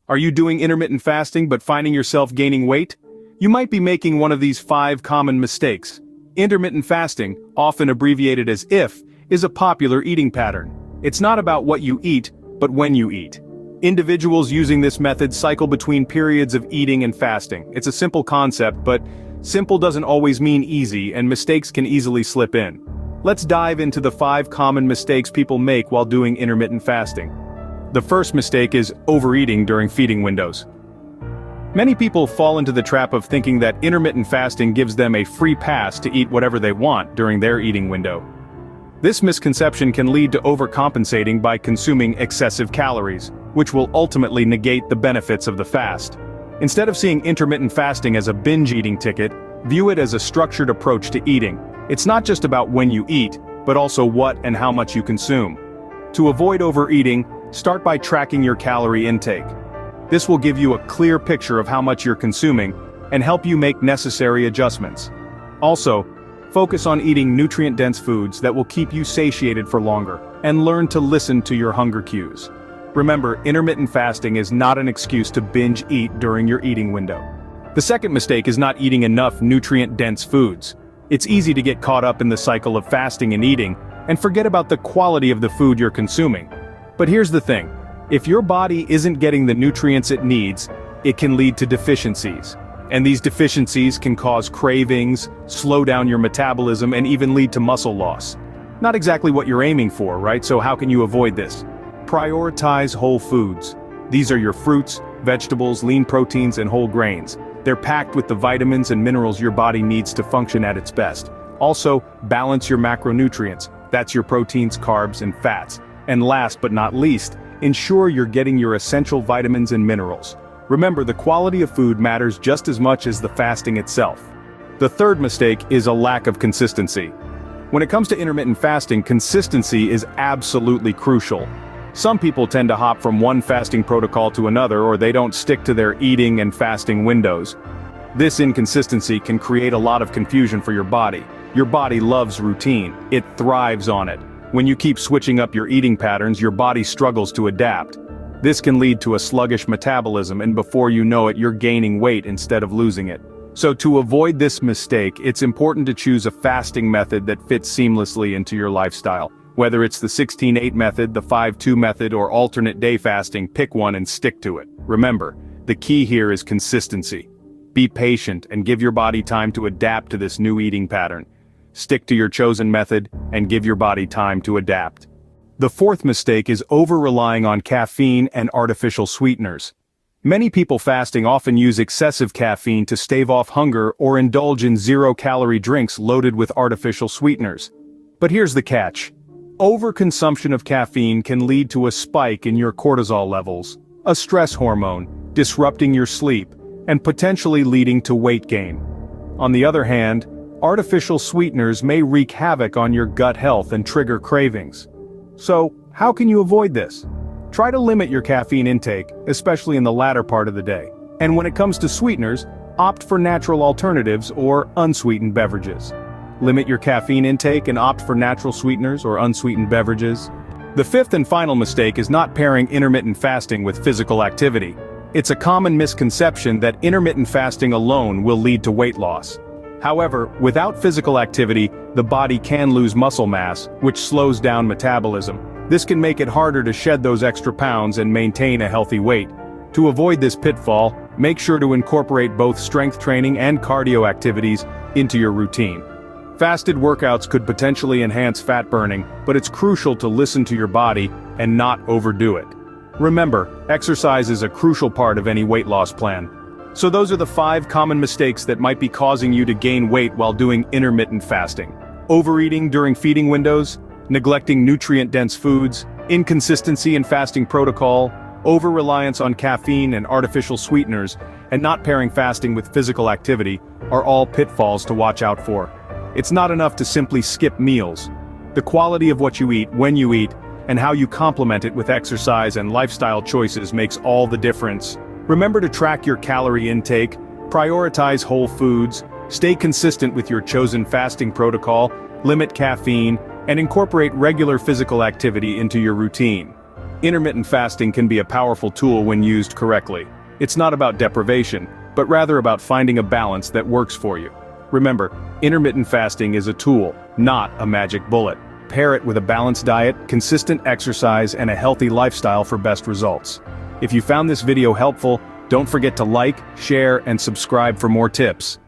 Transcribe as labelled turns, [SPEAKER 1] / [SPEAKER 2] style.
[SPEAKER 1] Are you doing intermittent fasting but finding yourself gaining weight? You might be making one of these 5 common mistakes. Intermittent fasting, often abbreviated as IF, is a popular eating pattern. It's not about what you eat, but when you eat. Individuals using this method cycle between periods of eating and fasting. It's a simple concept, but simple doesn't always mean easy, and mistakes can easily slip in. Let's dive into the 5 common mistakes people make while doing intermittent fasting. The first mistake is overeating during feeding windows. Many people fall into the trap of thinking that intermittent fasting gives them a free pass to eat whatever they want during their eating window. This misconception can lead to overcompensating by consuming excessive calories, which will ultimately negate the benefits of the fast. Instead of seeing intermittent fasting as a binge-eating ticket, view it as a structured approach to eating. It's not just about when you eat, but also what and how much you consume. To avoid overeating, start by tracking your calorie intake. This will give you a clear picture of how much you're consuming and help you make necessary adjustments. Also, focus on eating nutrient-dense foods that will keep you satiated for longer, and learn to listen to your hunger cues. Remember, intermittent fasting is not an excuse to binge eat during your eating window. The second mistake is not eating enough nutrient-dense foods. It's easy to get caught up in the cycle of fasting and eating, and forget about the quality of the food you're consuming. But here's the thing, if your body isn't getting the nutrients it needs, it can lead to deficiencies. And these deficiencies can cause cravings, slow down your metabolism, and even lead to muscle loss. Not exactly what you're aiming for, right? So how can you avoid this? Prioritize whole foods. These are your fruits, vegetables, lean proteins, and whole grains. They're packed with the vitamins and minerals your body needs to function at its best. Also, balance your macronutrients. That's your proteins, carbs, and fats. And last but not least, ensure you're getting your essential vitamins and minerals. Remember, the quality of food matters just as much as the fasting itself. The third mistake is a lack of consistency. When it comes to intermittent fasting, consistency is absolutely crucial. Some people tend to hop from one fasting protocol to another, or they don't stick to their eating and fasting windows. This inconsistency can create a lot of confusion for your body. Your body loves routine. It thrives on it. When you keep switching up your eating patterns, your body struggles to adapt. This can lead to a sluggish metabolism, and before you know it, you're gaining weight instead of losing it. So to avoid this mistake, it's important to choose a fasting method that fits seamlessly into your lifestyle. Whether it's the 16-8 method, the 5-2 method, or alternate day fasting, pick one and stick to it. Remember, the key here is consistency. Be patient and give your body time to adapt to this new eating pattern. Stick to your chosen method and give your body time to adapt. The fourth mistake is over-relying on caffeine and artificial sweeteners. Many people fasting often use excessive caffeine to stave off hunger or indulge in zero-calorie drinks loaded with artificial sweeteners. But here's the catch. Overconsumption of caffeine can lead to a spike in your cortisol levels, a stress hormone, disrupting your sleep, and potentially leading to weight gain. On the other hand, artificial sweeteners may wreak havoc on your gut health and trigger cravings. So, how can you avoid this? Try to limit your caffeine intake, especially in the latter part of the day. And when it comes to sweeteners, opt for natural alternatives or unsweetened beverages. Limit your caffeine intake and opt for natural sweeteners or unsweetened beverages. The fifth and final mistake is not pairing intermittent fasting with physical activity. It's a common misconception that intermittent fasting alone will lead to weight loss. However, without physical activity, the body can lose muscle mass, which slows down metabolism. This can make it harder to shed those extra pounds and maintain a healthy weight. To avoid this pitfall, make sure to incorporate both strength training and cardio activities into your routine. Fasted workouts could potentially enhance fat burning, but it's crucial to listen to your body and not overdo it. Remember, exercise is a crucial part of any weight loss plan. So those are the 5 common mistakes that might be causing you to gain weight while doing intermittent fasting. Overeating during feeding windows, neglecting nutrient-dense foods, inconsistency in fasting protocol, over-reliance on caffeine and artificial sweeteners, and not pairing fasting with physical activity are all pitfalls to watch out for. It's not enough to simply skip meals. The quality of what you eat, when you eat, and how you complement it with exercise and lifestyle choices makes all the difference. Remember to track your calorie intake, prioritize whole foods, stay consistent with your chosen fasting protocol, limit caffeine, and incorporate regular physical activity into your routine. Intermittent fasting can be a powerful tool when used correctly. It's not about deprivation, but rather about finding a balance that works for you. Remember, intermittent fasting is a tool, not a magic bullet. Pair it with a balanced diet, consistent exercise, and a healthy lifestyle for best results. If you found this video helpful, don't forget to like, share, and subscribe for more tips.